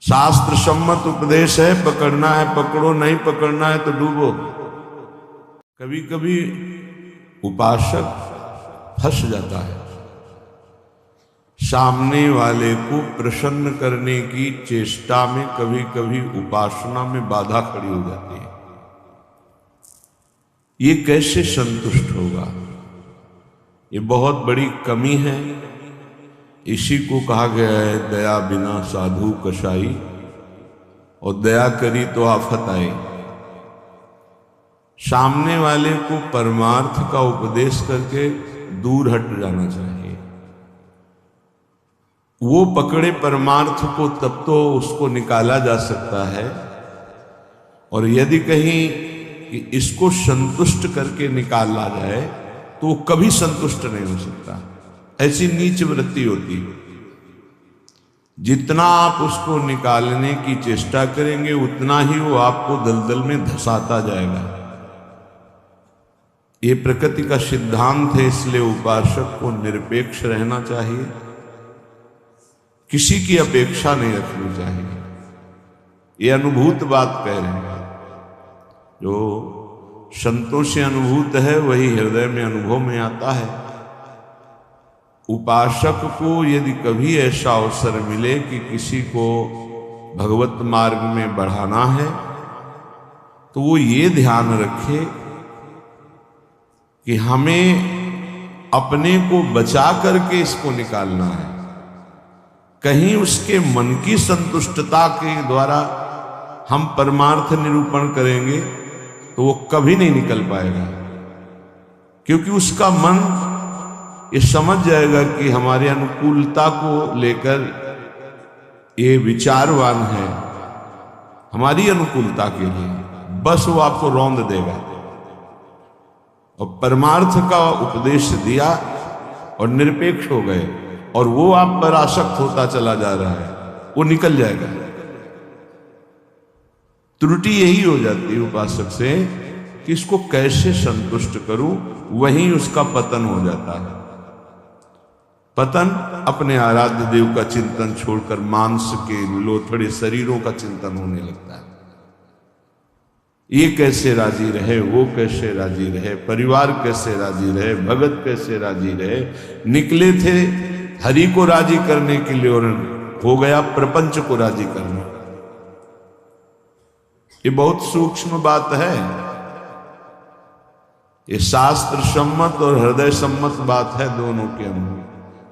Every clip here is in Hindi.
शास्त्र सम्मत उपदेश है, पकड़ना है पकड़ो, नहीं पकड़ना है तो डूबो। कभी कभी उपासक फंस जाता है, सामने वाले को प्रसन्न करने की चेष्टा में कभी कभी उपासना में बाधा खड़ी हो जाती है। ये कैसे संतुष्ट होगा? ये बहुत बड़ी कमी है। इसी को कहा गया है दया बिना साधु कसाई, और दया करी तो आफत आई। सामने वाले को परमार्थ का उपदेश करके दूर हट जाना चाहिए। वो पकड़े परमार्थ को तब तो उसको निकाला जा सकता है, और यदि कहीं कि इसको संतुष्ट करके निकाला जाए तो वो कभी संतुष्ट नहीं हो सकता। ऐसी नीच वृत्ति होती है। जितना आप उसको निकालने की चेष्टा करेंगे उतना ही वो आपको दलदल में धंसाता जाएगा। ये प्रकृति का सिद्धांत है, इसलिए उपासक को निरपेक्ष रहना चाहिए, किसी की अपेक्षा नहीं रखनी चाहिए। ये अनुभूत बात कह रहे हैं। जो संतों से अनुभूत है वही हृदय में अनुभव में आता है। उपासक को यदि कभी ऐसा अवसर मिले कि किसी को भगवत मार्ग में बढ़ाना है तो वो ये ध्यान रखे कि हमें अपने को बचा करके इसको निकालना है। कहीं उसके मन की संतुष्टता के द्वारा हम परमार्थ निरूपण करेंगे तो वो कभी नहीं निकल पाएगा, क्योंकि उसका मन ये समझ जाएगा कि हमारी अनुकूलता को लेकर ये विचारवान है, हमारी अनुकूलता के लिए, बस वो आपको रौंद देगा। और परमार्थ का उपदेश दिया और निरपेक्ष हो गए, और वो आप पर आसक्त होता चला जा रहा है, वो निकल जाएगा। त्रुटि यही हो जाती है उपासक से कि इसको कैसे संतुष्ट करूं, वहीं उसका पतन हो जाता है। पतन अपने आराध्य देव का चिंतन छोड़कर मांस के लोथड़े शरीरों का चिंतन होने लगता है। ये कैसे राजी रहे, वो कैसे राजी रहे, परिवार कैसे राजी रहे, भगत कैसे राजी रहे। निकले थे हरि को राजी करने के लिए और हो गया प्रपंच को राजी करना। ये बहुत सूक्ष्म बात है। ये शास्त्र सम्मत और हृदय सम्मत बात है दोनों के अंदर।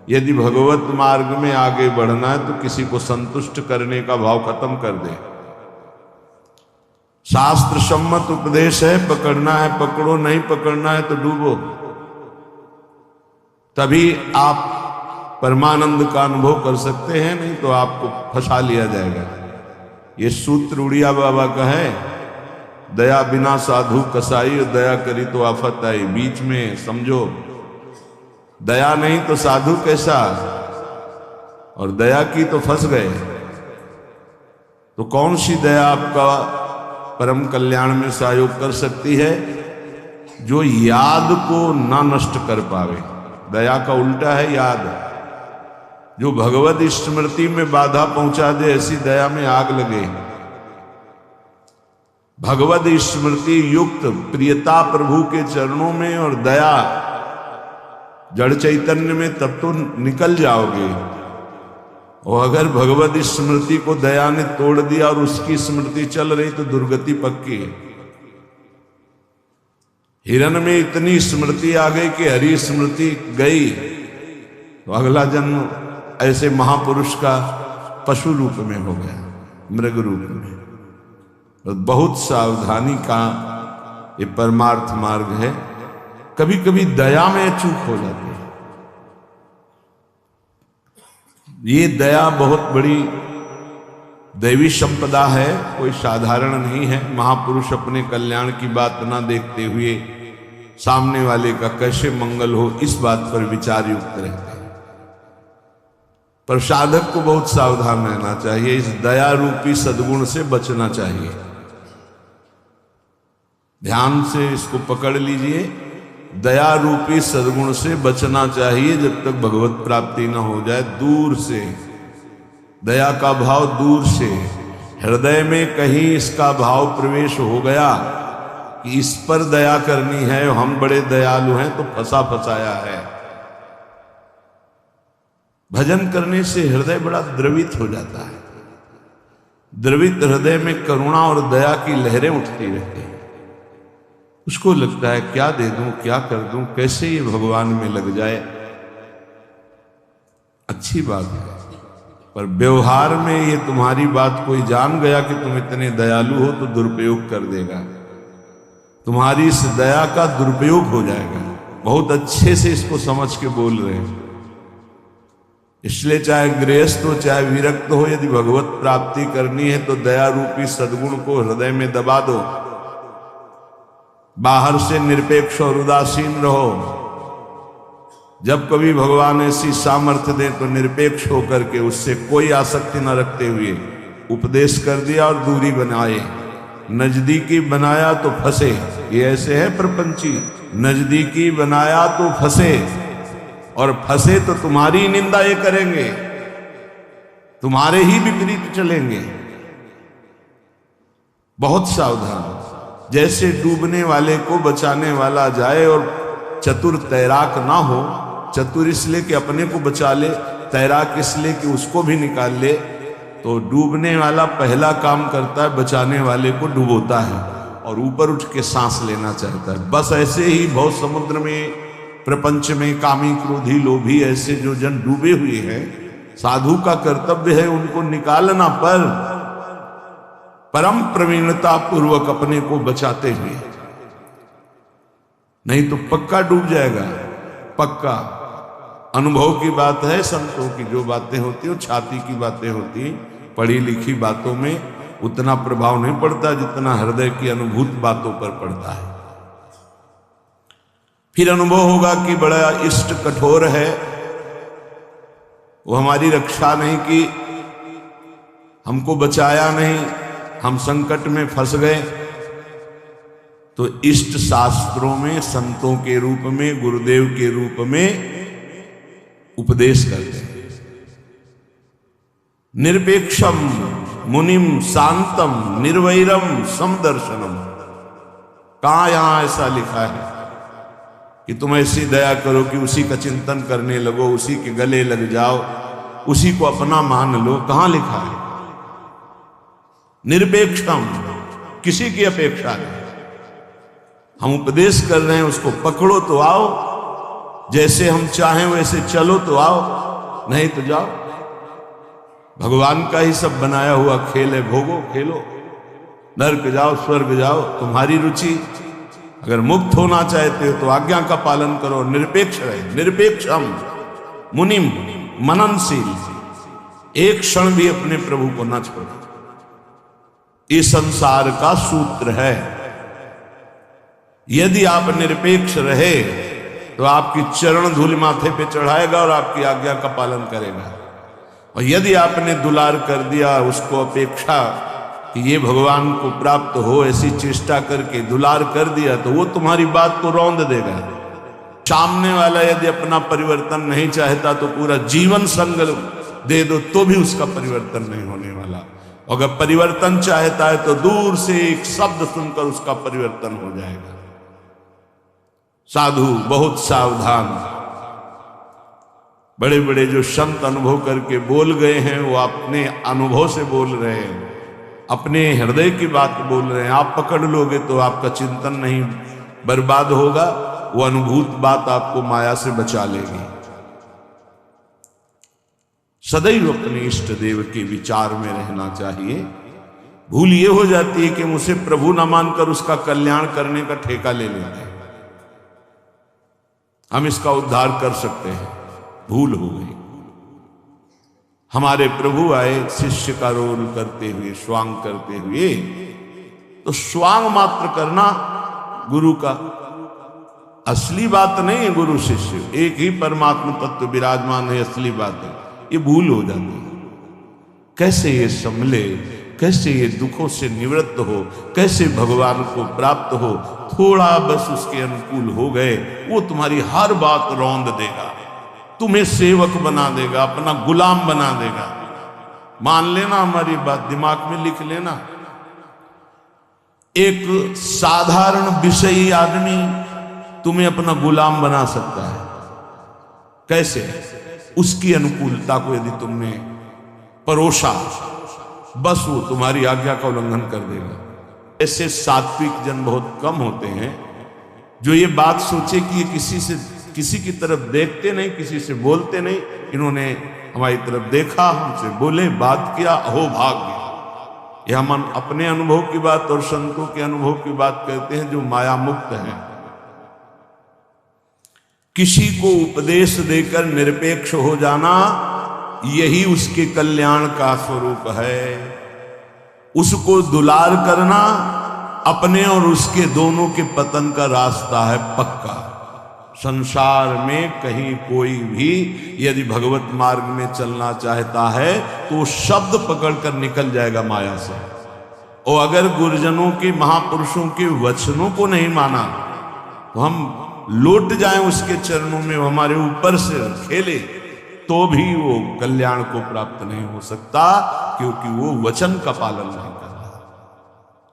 यदि भगवत मार्ग में आगे बढ़ना है तो किसी को संतुष्ट करने का भाव खत्म कर दे। शास्त्र सम्मत उपदेश है, पकड़ना है पकड़ो, नहीं पकड़ना है तो डूबो। तभी आप परमानंद का अनुभव कर सकते हैं, नहीं तो आपको फंसा लिया जाएगा। ये सूत्र उड़िया बाबा का है, दया बिना साधु कसाई, दया करी तो आफत आई। बीच में समझो, दया नहीं तो साधु कैसा, और दया की तो फंस गए। तो कौन सी दया आपका परम कल्याण में सहयोग कर सकती है? जो याद को ना नष्ट कर पावे। दया का उल्टा है याद। जो भगवत स्मृति में बाधा पहुंचा दे, ऐसी दया में आग लगे। भगवत स्मृति युक्त प्रियता प्रभु के चरणों में और दया जड़ चैतन्य में, तब तो निकल जाओगे। और अगर भगवत स्मृति को दया ने तोड़ दिया और उसकी स्मृति चल रही तो दुर्गति पक्की है। हिरण में इतनी स्मृति आ गई कि हरि स्मृति गई तो अगला जन्म ऐसे महापुरुष का पशु रूप में हो गया, मृग रूप में। तो बहुत सावधानी का ये परमार्थ मार्ग है। कभी कभी दया में चूक हो जाती है। ये दया बहुत बड़ी दैवी संपदा है, कोई साधारण नहीं है। महापुरुष अपने कल्याण की बात ना देखते हुए सामने वाले का कैसे मंगल हो, इस बात पर विचार युक्त रहते हैं। पर साधक को बहुत सावधान रहना चाहिए। इस दया रूपी सद्गुण से बचना चाहिए। ध्यान से इसको पकड़ लीजिए। दया रूपी सद्गुण से बचना चाहिए जब तक भगवत प्राप्ति न हो जाए। दूर से दया का भाव दूर से, हृदय में कहीं इसका भाव प्रवेश हो गया कि इस पर दया करनी है, हम बड़े दयालु हैं, तो फंसा फंसाया है। भजन करने से हृदय बड़ा द्रवित हो जाता है। द्रवित हृदय में करुणा और दया की लहरें उठती रहती हैं। उसको लगता है क्या दे दूं, क्या कर दूं, कैसे ये भगवान में लग जाए। अच्छी बात है, पर व्यवहार में ये तुम्हारी बात कोई जान गया कि तुम इतने दयालु हो तो दुरुपयोग कर देगा, तुम्हारी इस दया का दुरुपयोग हो जाएगा। बहुत अच्छे से इसको समझ के बोल रहे हैं। इसलिए चाहे गृहस्थ हो चाहे विरक्त हो, यदि भगवत प्राप्ति करनी है तो दया रूपी सद्गुण को हृदय में दबा दो। बाहर से निरपेक्ष और उदासीन रहो। जब कभी भगवान ऐसी सामर्थ्य दे तो निरपेक्ष होकर के उससे कोई आसक्ति न रखते हुए उपदेश कर दिया और दूरी बनाए। नजदीकी बनाया तो फंसे, ये ऐसे है प्रपंची। नजदीकी बनाया तो फंसे, और फंसे तो तुम्हारी निंदा ये करेंगे, तुम्हारे ही विपरीत चलेंगे। बहुत सावधान। जैसे डूबने वाले को बचाने वाला जाए और चतुर तैराक ना हो, चतुर इसलिए कि अपने को बचा ले, तैराक इसलिए कि उसको भी निकाल ले, तो डूबने वाला पहला काम करता है बचाने वाले को डुबोता है और ऊपर उठ के सांस लेना चाहता है। बस ऐसे ही बहुत समुद्र में, प्रपंच में कामी क्रोधी लोभी ऐसे जो जन डूबे हुए हैं, साधु का कर्तव्य है उनको निकालना, पर परम प्रवीणता पूर्वक अपने को बचाते हुए, नहीं तो पक्का डूब जाएगा। पक्का अनुभव की बात है। संतों की जो बातें होती है वो छाती की बातें होती है। पढ़ी लिखी बातों में उतना प्रभाव नहीं पड़ता जितना हृदय की अनुभूत बातों पर पड़ता है। फिर अनुभव होगा कि बड़ा इष्ट कठोर है, वो हमारी रक्षा नहीं की, हमको बचाया नहीं, हम संकट में फंस गए। तो इष्ट शास्त्रों में संतों के रूप में, गुरुदेव के रूप में उपदेश करते हैं। निरपेक्षम मुनिम शांतम निर्वैरम समदर्शनम। कहां यहां ऐसा लिखा है कि तुम ऐसी दया करो कि उसी का चिंतन करने लगो, उसी के गले लग जाओ, उसी को अपना मान लो? कहां लिखा है? निरपेक्षम, किसी की अपेक्षा नहीं। हम उपदेश कर रहे हैं, उसको पकड़ो तो आओ, जैसे हम चाहें वैसे चलो तो आओ, नहीं तो जाओ। भगवान का ही सब बनाया हुआ खेल है, भोगो, खेलो, नरक जाओ स्वर्ग जाओ, तुम्हारी रुचि। अगर मुक्त होना चाहते हो तो आज्ञा का पालन करो, निरपेक्ष रहे। निरपेक्षम मुनिम, मननशील, एक क्षण भी अपने प्रभु को न छोड़ो। इस संसार का सूत्र है। यदि आप निरपेक्ष रहे तो आपकी चरण धूल माथे पे चढ़ाएगा और आपकी आज्ञा का पालन करेगा। और यदि आपने दुलार कर दिया, उसको अपेक्षा कि ये भगवान को प्राप्त हो, ऐसी चेष्टा करके दुलार कर दिया, तो वो तुम्हारी बात को रौंद देगा। सामने वाला यदि अपना परिवर्तन नहीं चाहता तो पूरा जीवन संग दे दो तो भी उसका परिवर्तन नहीं होने वाला। अगर परिवर्तन चाहता है तो दूर से एक शब्द सुनकर उसका परिवर्तन हो जाएगा। साधु बहुत सावधान। बड़े बड़े जो संत अनुभव करके बोल गए हैं वो अपने अनुभव से बोल रहे हैं, अपने हृदय की बात बोल रहे हैं। आप पकड़ लोगे तो आपका चिंतन नहीं बर्बाद होगा, वो अनुभूत बात आपको माया से बचा लेगी। सदैव अपने इष्ट देव के विचार में रहना चाहिए। भूल ये हो जाती है कि मुझे प्रभु न मानकर उसका कल्याण करने का ठेका ले लेते हैं। हम इसका उद्धार कर सकते हैं, भूल हो गई। हमारे प्रभु आए शिष्य का रोल करते हुए, स्वांग करते हुए, तो स्वांग मात्र करना गुरु का असली बात नहीं है। गुरु शिष्य एक ही परमात्मा तत्व विराजमान है, असली बात है। ये भूल हो जाती है। कैसे ये संभले, कैसे ये दुखों से निवृत्त हो, कैसे भगवान को प्राप्त हो। थोड़ा बस उसके अनुकूल हो गए, वो तुम्हारी हर बात रौंद देगा, तुम्हें सेवक बना देगा, अपना गुलाम बना देगा। मान लेना, हमारी बात दिमाग में लिख लेना। एक साधारण विषयी आदमी तुम्हें अपना गुलाम बना सकता है। कैसे? उसकी अनुकूलता को यदि तुमने परोसा, बस वो तुम्हारी आज्ञा का उल्लंघन कर देगा। ऐसे सात्विक जन बहुत कम होते हैं जो ये बात सोचे कि ये किसी की तरफ देखते नहीं, किसी से बोलते नहीं। इन्होंने हमारी तरफ देखा, हमसे बोले, बात किया, अहो भाग्य। यह हम अपने अनुभव की बात और संतों के अनुभव की बात कहते हैं जो माया मुक्त हैं। किसी को उपदेश देकर निरपेक्ष हो जाना, यही उसके कल्याण का स्वरूप है। उसको दुलार करना अपने और उसके दोनों के पतन का रास्ता है पक्का। संसार में कहीं कोई भी यदि भगवत मार्ग में चलना चाहता है तो शब्द पकड़कर निकल जाएगा माया से। और अगर गुरुजनों के, महापुरुषों के वचनों को नहीं माना तो हम लौट जाएं उसके चरणों में, हमारे ऊपर से खेले, तो भी वो कल्याण को प्राप्त नहीं हो सकता, क्योंकि वो वचन का पालन नहीं कर रहा।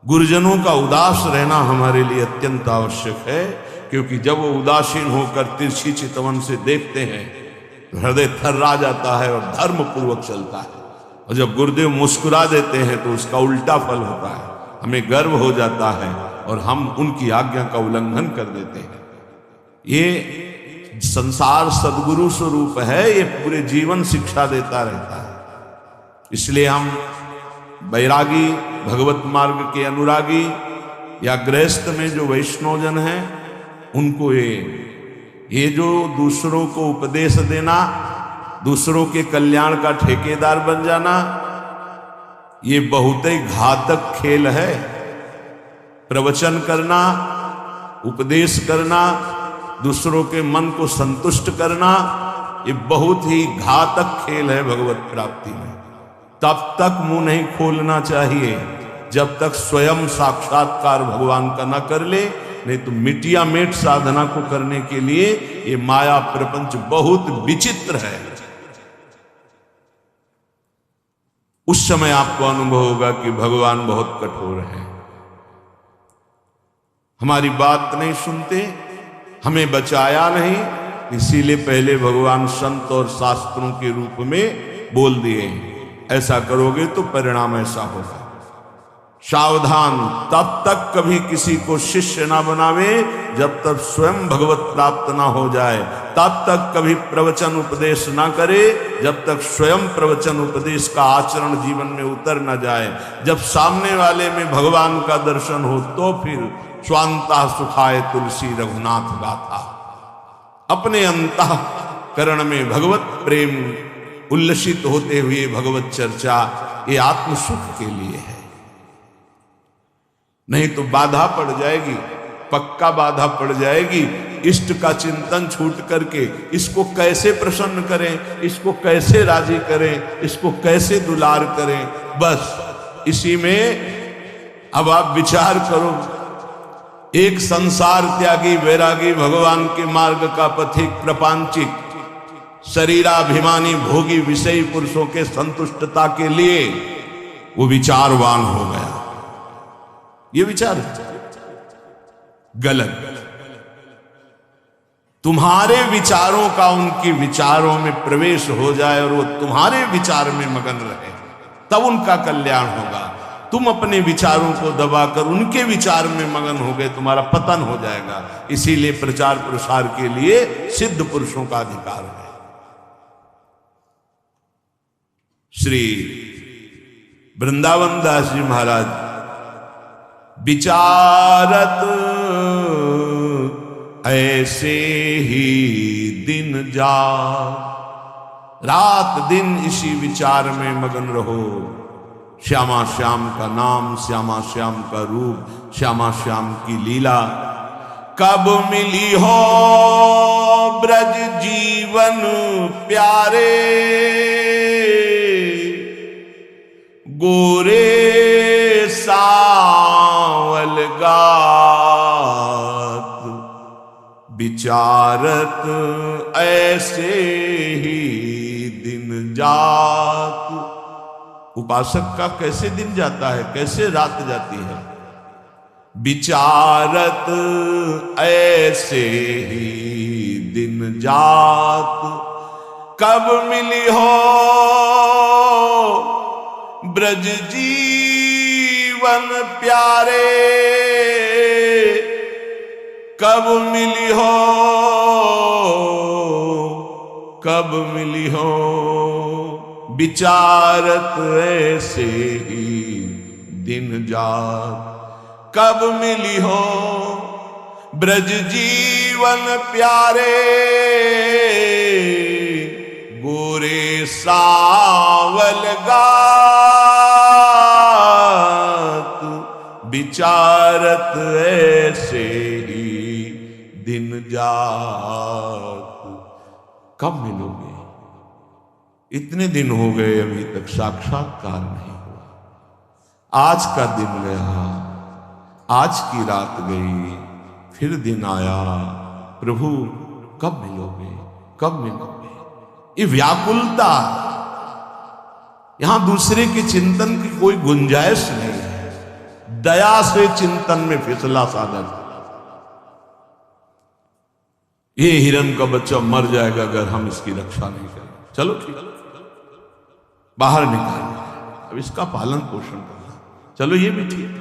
गुरुजनों का उदास रहना हमारे लिए अत्यंत आवश्यक है, क्योंकि जब वो उदासीन होकर तिरछी चितवन से देखते हैं तो हृदय थर्रा जाता है और धर्म पूर्वक चलता है। और जब गुरुदेव मुस्कुरा देते हैं तो उसका उल्टा फल होता है, हमें गर्व हो जाता है और हम उनकी आज्ञा का उल्लंघन कर देते हैं। ये संसार सद्गुरु स्वरूप है, ये पूरे जीवन शिक्षा देता रहता है। इसलिए हम बैरागी, भगवत मार्ग के अनुरागी या गृहस्थ में जो वैष्णवजन हैं, उनको ये जो दूसरों को उपदेश देना, दूसरों के कल्याण का ठेकेदार बन जाना, ये बहुत ही घातक खेल है। प्रवचन करना, उपदेश करना, दूसरों के मन को संतुष्ट करना, ये बहुत ही घातक खेल है भगवत प्राप्ति में। तब तक मुंह नहीं खोलना चाहिए जब तक स्वयं साक्षात्कार भगवान का न कर ले, नहीं तो मिटिया मेट साधना को करने के लिए ये माया प्रपंच बहुत विचित्र है। उस समय आपको अनुभव होगा कि भगवान बहुत कठोर है, हमारी बात नहीं सुनते, हमें बचाया नहीं, इसीलिए पहले भगवान संत और शास्त्रों के रूप में बोल दिए, ऐसा करोगे तो परिणाम ऐसा होगा। सावधान, तब तक कभी किसी को शिष्य ना बनावे जब तक स्वयं भगवत प्राप्त ना हो जाए। तब तक कभी प्रवचन उपदेश ना करे जब तक स्वयं प्रवचन उपदेश का आचरण जीवन में उतर ना जाए। जब सामने वाले में भगवान का दर्शन हो तो फिर स्वांता सुखाए तुलसी रघुनाथ गाथा। अपने अंतःकरण में भगवत प्रेम उल्लसित होते हुए भगवत चर्चा, ये आत्म सुख के लिए है, नहीं तो बाधा पड़ जाएगी, पक्का बाधा पड़ जाएगी। इष्ट का चिंतन छूट करके इसको कैसे प्रसन्न करें, इसको कैसे राजी करें, इसको कैसे दुलार करें, बस इसी में अब आप विचार करो। एक संसार त्यागी वैरागी भगवान के मार्ग का पथिक प्रपंचिक शरीराभिमानी भोगी विषयी पुरुषों के संतुष्टता के लिए वो विचारवान हो गया। ये विचार गलत। तुम्हारे विचारों का उनके विचारों में प्रवेश हो जाए और वो तुम्हारे विचार में मगन रहे, तब उनका कल्याण होगा। तुम अपने विचारों को दबाकर उनके विचार में मगन हो गए, तुम्हारा पतन हो जाएगा। इसीलिए प्रचार प्रसार के लिए सिद्ध पुरुषों का अधिकार है। श्री वृंदावन दास जी महाराज विचारत ऐसे ही दिन जा, रात दिन इसी विचार में मगन रहो। श्यामा श्याम का नाम, श्यामा श्याम का रूप, श्यामा श्याम की लीला। कब मिली हो ब्रज जीवन प्यारे, गोरे सावल गात, विचारत ऐसे ही दिन जात। उपासक का कैसे दिन जाता है, कैसे रात जाती है। विचारत ऐसे ही दिन जात, कब मिली हो ब्रज जीवन प्यारे, कब मिली हो, कब मिली हो। विचारत ऐसे ही दिन जात, कब मिली हो ब्रज जीवन प्यारे। गोरे सावल गात, विचारत ऐसे ही दिन जात। कब मिलोगे? इतने दिन हो गए अभी तक साक्षात्कार नहीं हुआ। आज का दिन गया, आज की रात गई, फिर दिन आया। प्रभु कब मिलोगे, कब मिलोगे? ये व्याकुलता, यहां दूसरे के चिंतन की कोई गुंजाइश नहीं है। दया से चिंतन में फिसला साधक। ये हिरण का बच्चा मर जाएगा अगर हम इसकी रक्षा नहीं करें। चलो ठीक, बाहर निकाल, अब इसका पालन पोषण करना। चलो ये भी ठीक,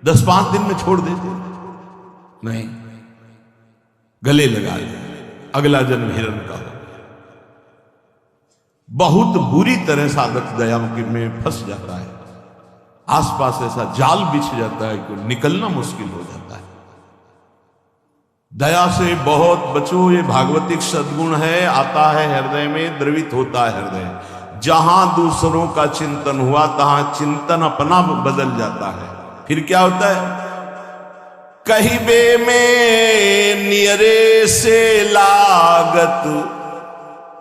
10-5 दिन में छोड़ देते, नहीं, गले लगा लिया, अगला जन्म हिरण का हो। बहुत बुरी तरह साधक दया में फंस जाता है। आसपास ऐसा जाल बिछ जाता है कि निकलना मुश्किल हो जाता है। दया से बहुत बचो, ये भागवतिक सद्गुण है, आता है हृदय में, द्रवित होता है हृदय। जहां दूसरों का चिंतन हुआ तहां चिंतन अपना बदल जाता है। फिर क्या होता है? कहिबे में नियरे से लागत,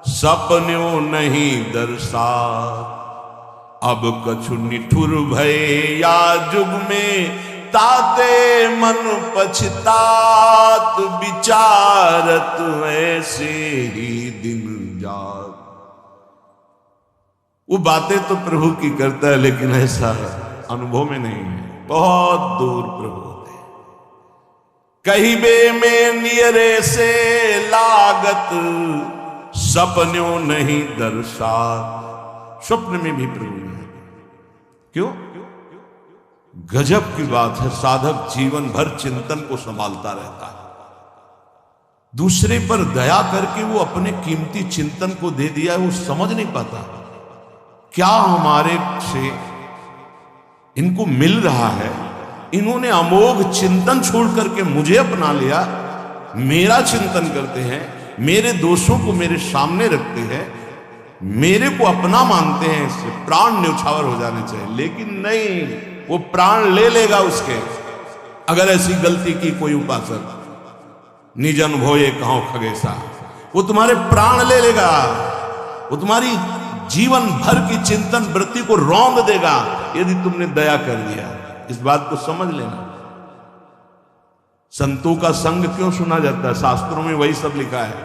सपन्यों नहीं दर्शा। अब कछु निठुर भय या जुग में, ताते मन पछतात। विचारत ऐसे ही दिन जात। वो बातें तो प्रभु की करता है, लेकिन ऐसा अनुभव में नहीं है, बहुत दूर प्रभु होते। कहिबे में नियरे से लागत, सपन्यों नहीं दर्शा। स्वप्न में भी प्रभु नहीं। क्यों? गजब की बात है, साधक जीवन भर चिंतन को संभालता रहता है। दूसरे पर दया करके वो अपने कीमती चिंतन को दे दिया है, वो समझ नहीं पाता क्या हमारे से इनको मिल रहा है। इन्होंने अमोघ चिंतन छोड़ करके मुझे अपना लिया, मेरा चिंतन करते हैं, मेरे दोषों को मेरे सामने रखते हैं, मेरे को अपना मानते हैं। इससे प्राण न्यौछावर हो जाने चाहिए, लेकिन नहीं, वो प्राण ले लेगा उसके, अगर ऐसी गलती की कोई उपासक। निज अनुभव कहो खगेसा, वो तुम्हारे प्राण ले लेगा, वो तुम्हारी जीवन भर की चिंतन वृत्ति को रौंद देगा यदि तुमने दया कर दिया। इस बात को समझ लेना। संतों का संग क्यों सुना जाता है? शास्त्रों में वही सब लिखा है,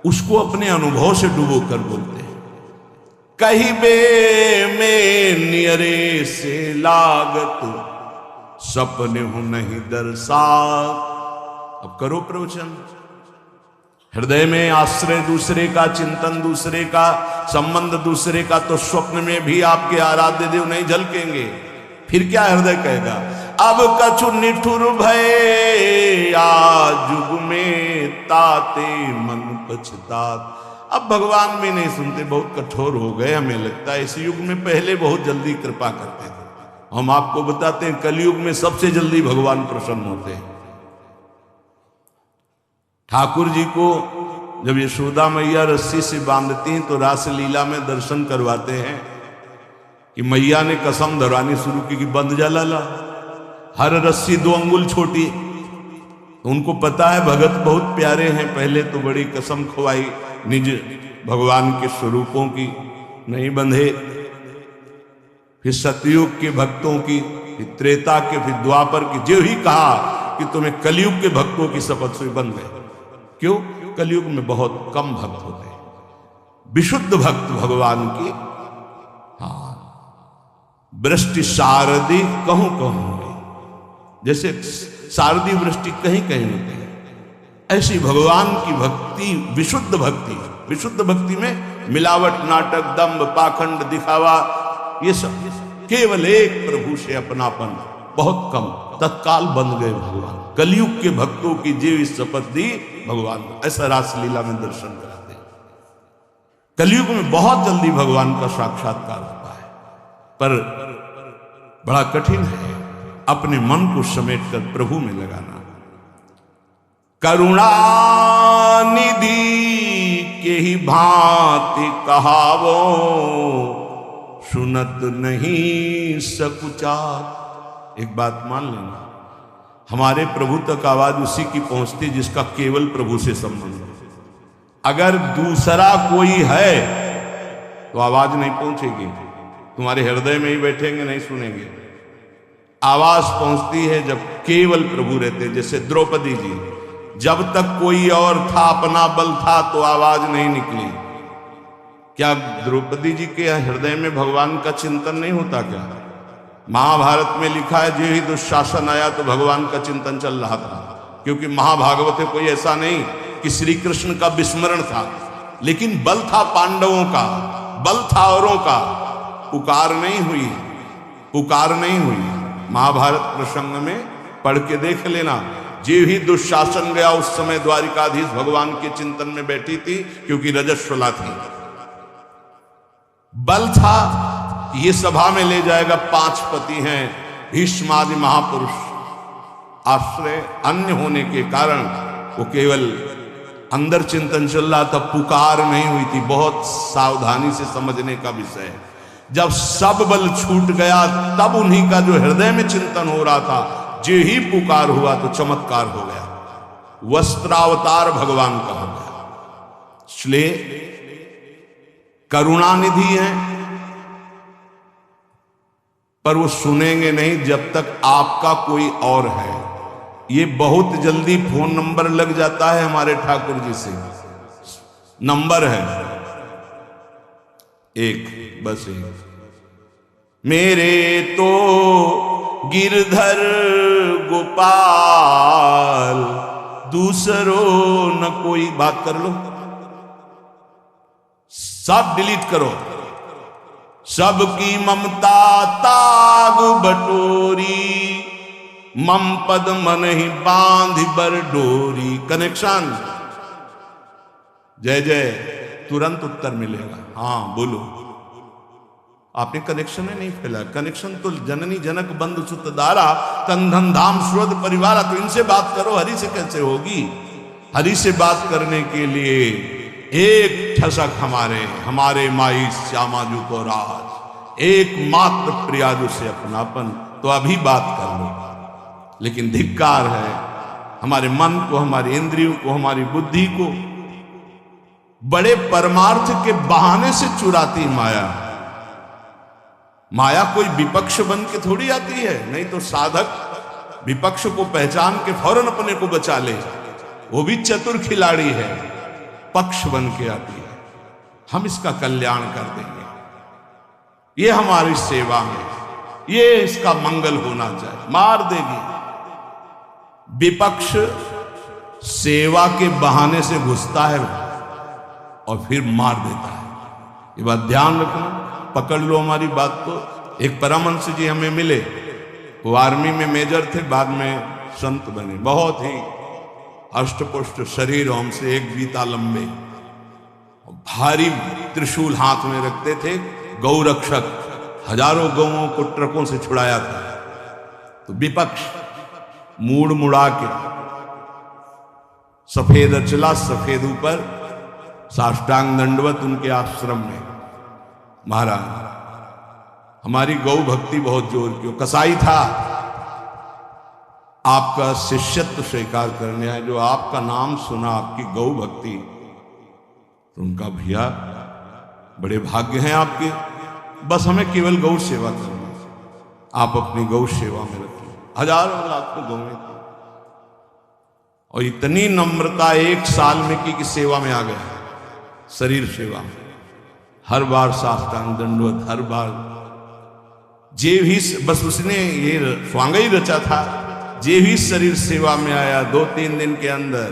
उसको अपने अनुभव से डुबो कर बोलते हैं। कहिबे में नियरे से लागत, सपने हूं नहीं दर्शा। अब करो प्रवचन। हृदय में आश्रय दूसरे का, चिंतन दूसरे का, संबंध दूसरे का, तो स्वप्न में भी आपके आराध्य देव नहीं झलकेंगे। फिर क्या हृदय कहेगा? अब कछु निठुर भय या जुग में, ताते मन पछतात। अब भगवान भी नहीं सुनते, बहुत कठोर हो गए। हमें लगता है इस युग में, पहले बहुत जल्दी कृपा करते थे। हम आपको बताते हैं कलयुग में सबसे जल्दी भगवान प्रसन्न होते हैं। ठाकुर जी को जब यशोदा मैया रस्सी से बांधती हैं तो रासलीला में दर्शन करवाते हैं कि मैया ने कसम धरवानी शुरू की कि बंद जा लाला, हर रस्सी 2 अंगुल छोटी। तो उनको पता है भगत बहुत प्यारे हैं, पहले तो बड़ी कसम खुआई निज भगवान के स्वरूपों की, नहीं बंधे। फिर सतयुग के भक्तों की, फिर त्रेता के, फिर द्वापर की, जो ही कहा कि तुम्हें कलयुग के भक्तों की शपथ से बंध गए। क्यों? कलयुग में बहुत कम भक्त होते हैं, विशुद्ध भक्त भगवान की। हाँ, वृष्टि शारदी कहूं कहूं, जैसे शारदी वृष्टि कहीं कहीं होती है, ऐसी भगवान की भक्ति विशुद्ध भक्ति। विशुद्ध भक्ति में मिलावट, नाटक, दंभ, पाखंड, दिखावा, ये सब, केवल एक प्रभु से अपनापन, बहुत कम, तत्काल बन गए भगवान। कलयुग के भक्तों की जीव शपथ दी भगवान, ऐसा रासलीला में दर्शन कराते हैं। कलयुग में बहुत जल्दी भगवान का साक्षात्कार होता है, पर बड़ा कठिन है अपने मन को समेटकर प्रभु में लगाना। करुणा निधि के ही भांति कहावो, सुनत नहीं सकुचात। एक बात मान लेना, हमारे प्रभु तक आवाज उसी की पहुंचती जिसका केवल प्रभु से संबंध है। अगर दूसरा कोई है तो आवाज नहीं पहुंचेगी, तुम्हारे हृदय में ही बैठेंगे, नहीं सुनेंगे। आवाज पहुंचती है जब केवल प्रभु रहते। जैसे द्रौपदी जी, जब तक कोई और था, अपना बल था, तो आवाज नहीं निकली। क्या द्रौपदी जी के हृदय में भगवान का चिंतन नहीं होता क्या? महाभारत में लिखा है, जो ही दुशासन आया तो भगवान का चिंतन चल रहा था, क्योंकि महाभागवत में कोई ऐसा नहीं कि श्री कृष्ण का विस्मरण था, लेकिन बल था पांडवों का, बल था औरों का, पुकार नहीं हुई, पुकार नहीं हुई। महाभारत प्रसंग में पढ़ के देख लेना, जे ही दुशासन गया उस समय द्वारिकाधीश भगवान के चिंतन में बैठी थी, क्योंकि रजस्वला थी। बल था, ये सभा में ले जाएगा, 5 पति हैं, भीष्मादि महापुरुष, आश्रय अन्य होने के कारण वो केवल अंदर चिंतन चल रहा था, पुकार नहीं हुई थी। बहुत सावधानी से समझने का विषय है। जब सब बल छूट गया तब उन्हीं का जो हृदय में चिंतन हो रहा था, जो ही पुकार हुआ तो चमत्कार हो गया, वस्त्रावतार भगवान का हो गया। इसलिए करुणानिधि है, पर वो सुनेंगे नहीं जब तक आपका कोई और है। ये बहुत जल्दी फोन नंबर लग जाता है हमारे ठाकुर जी से, नंबर है एक, बस एक, मेरे तो गिरधर गोपाल, दूसरों न कोई। बात कर लो, सब डिलीट करो। सबकी ममता ताग बटोरी, मम पद मन ही बांध बर डोरी। कनेक्शन, जय जय, तुरंत उत्तर मिलेगा। हाँ बोलो, आपने कनेक्शन ही नहीं फैला। कनेक्शन तो जननी जनक बंधु सुत दारा, तन धन धाम श्रोत परिवार। तो इनसे बात करो, हरि से कैसे होगी? हरि से बात करने के लिए एक ठसक हमारे माई श्यामाजू को राज, एक मात्र प्रियाजू से अपनापन, तो अभी बात कर लो। लेकिन धिक्कार है हमारे मन को, हमारी इंद्रियों को, हमारी बुद्धि को बड़े परमार्थ के बहाने से चुराती माया। माया कोई विपक्ष बन के थोड़ी आती है, नहीं तो साधक विपक्ष को पहचान के फौरन अपने को बचा ले, वो भी चतुर खिलाड़ी है, पक्ष बन के आती है। हम इसका कल्याण कर देंगे, ये हमारी सेवा में, ये इसका मंगल होना चाहिए। मार देगी विपक्ष, सेवा के बहाने से घुसता है और फिर मार देता है। ये बात ध्यान रखना, पकड़ लो हमारी बात को। एक परमहंस जी हमें मिले, वो आर्मी में मेजर थे, बाद में संत बने, बहुत ही अष्टपुष्ट शरीर, हमसे एक बीता लंबे, भारी त्रिशूल हाथ में रखते थे, गौ रक्षक, हजारों गौओं को ट्रकों से छुड़ाया था। तो विपक्ष मूड़ मुड़ा के सफेद अचला, सफेद ऊपर, साष्टांग दंडवत उनके आश्रम में। महाराज हमारी गौ भक्ति बहुत जोर की, कसाई था, आपका शिष्यत्व स्वीकार करने आए, जो आपका नाम सुना, आपकी गौ भक्ति, तो उनका भैया बड़े भाग्य हैं आपके, बस हमें केवल गौ सेवा करनी, आप अपनी गौ सेवा में रखिए। हजारों लाखों गौएं थी और इतनी नम्रता 1 साल में की कि सेवा में आ गया, शरीर सेवा में, हर बार साष्टांग दंडवत, हर बार जे भी बस उसने ये स्वांग ही रचा था। जे भी शरीर सेवा में आया 2-3 दिन के अंदर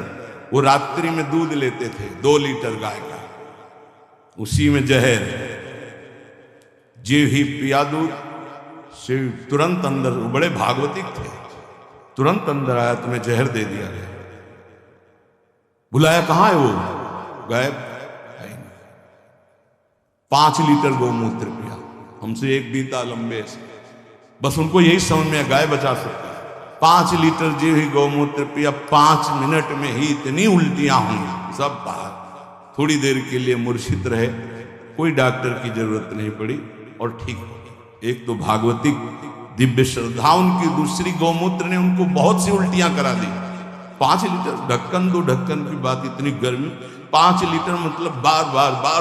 वो रात्रि में दूध लेते थे 2 लीटर गाय का, उसी में जहर। जे ही पिया दूध से तुरंत अंदर, वो बड़े भागवतिक थे, तुरंत अंदर आया, तुम्हें जहर दे दिया गया। बुलाया, कहां है वो? गायब। 5 लीटर गौमूत्र पिया, हमसे 1 बीता लंबे से। बस उनको यही समझ में गाय बचा सकता है। 5 लीटर जो ही गौमूत्र पिया, 5 मिनट में ही इतनी उल्टियां हुई, सब बाहर। थोड़ी देर के लिए मूर्छित रहे, कोई डॉक्टर की जरूरत नहीं पड़ी और ठीक हो गए। एक तो भागवतिक दिव्य श्रद्धा उनकी, दूसरी गौमूत्र ने उनको बहुत सी उल्टियां करा दी। 5 लीटर, ढक्कन 2 ढक्कन की बात, इतनी गर्मी, 5 लीटर मतलब बार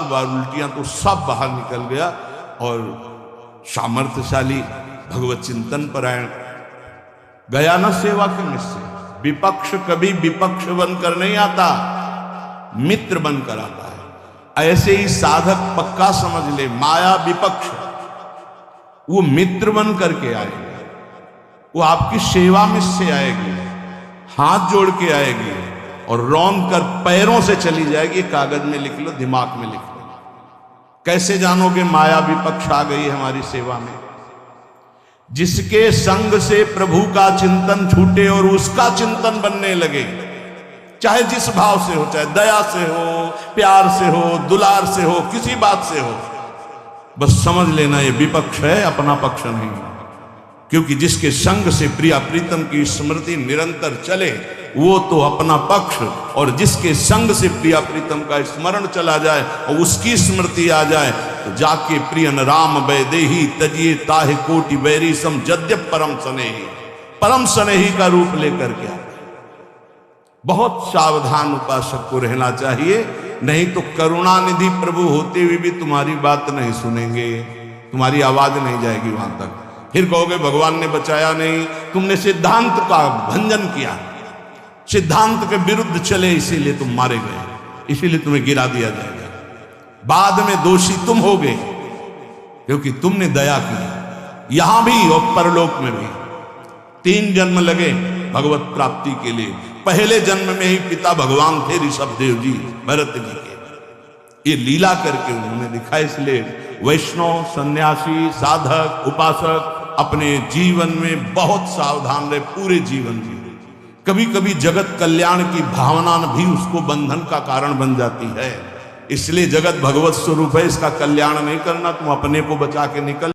बार उल्टियां, तो सब बाहर निकल गया। और सामर्थ्यशाली भगवत चिंतन परायण गया न सेवा के निश्चय। विपक्ष कभी विपक्ष बनकर नहीं आता, मित्र बनकर आता है। ऐसे ही साधक पक्का समझ ले, माया विपक्ष, वो मित्र बन करके आएगी, वो आपकी सेवा में से आएगी, हाथ जोड़ के आएगी और रौंद कर पैरों से चली जाएगी। कागज में लिख लो, दिमाग में लिख लो। कैसे जानोगे माया विपक्ष आ गई हमारी सेवा में? जिसके संग से प्रभु का चिंतन छूटे और उसका चिंतन बनने लगे, चाहे जिस भाव से हो, चाहे दया से हो, प्यार से हो, दुलार से हो, किसी बात से हो, बस समझ लेना ये विपक्ष है, अपना पक्ष नहीं। क्योंकि जिसके संग से प्रिया प्रीतम की स्मृति निरंतर चले वो तो अपना पक्ष, और जिसके संग से प्रिया प्रीतम का स्मरण चला जाए और उसकी स्मृति आ जाए तो जाके प्रियन राम वैदेही तजिए ताहे कोटि बैरी सम जद्य परम स्नेही, परम स्नेही का रूप लेकर के आए। बहुत सावधान उपासक को रहना चाहिए, नहीं तो करुणानिधि प्रभु होते हुए भी तुम्हारी बात नहीं सुनेंगे, तुम्हारी आवाज नहीं जाएगी वहां तक। फिर कहोगे भगवान ने बचाया नहीं, तुमने सिद्धांत का भंजन किया, सिद्धांत के विरुद्ध चले, इसीलिए तुम मारे गए, इसीलिए तुम्हें गिरा दिया जाएगा। बाद में दोषी तुम होगे क्योंकि तुमने दया की। यहां भी और परलोक में भी 3 जन्म लगे भगवत प्राप्ति के लिए। पहले जन्म में ही पिता भगवान थे ऋषभ देव जी, भरत जी के। ये लीला करके उन्होंने दिखा। इसलिए वैष्णव, सन्यासी, साधक, उपासक अपने जीवन में बहुत सावधान रहे, पूरे जीवन में। कभी कभी जगत कल्याण की भावना भी उसको बंधन का कारण बन जाती है। इसलिए जगत भगवत स्वरूप है, इसका कल्याण नहीं करना, तुम अपने को बचा के निकल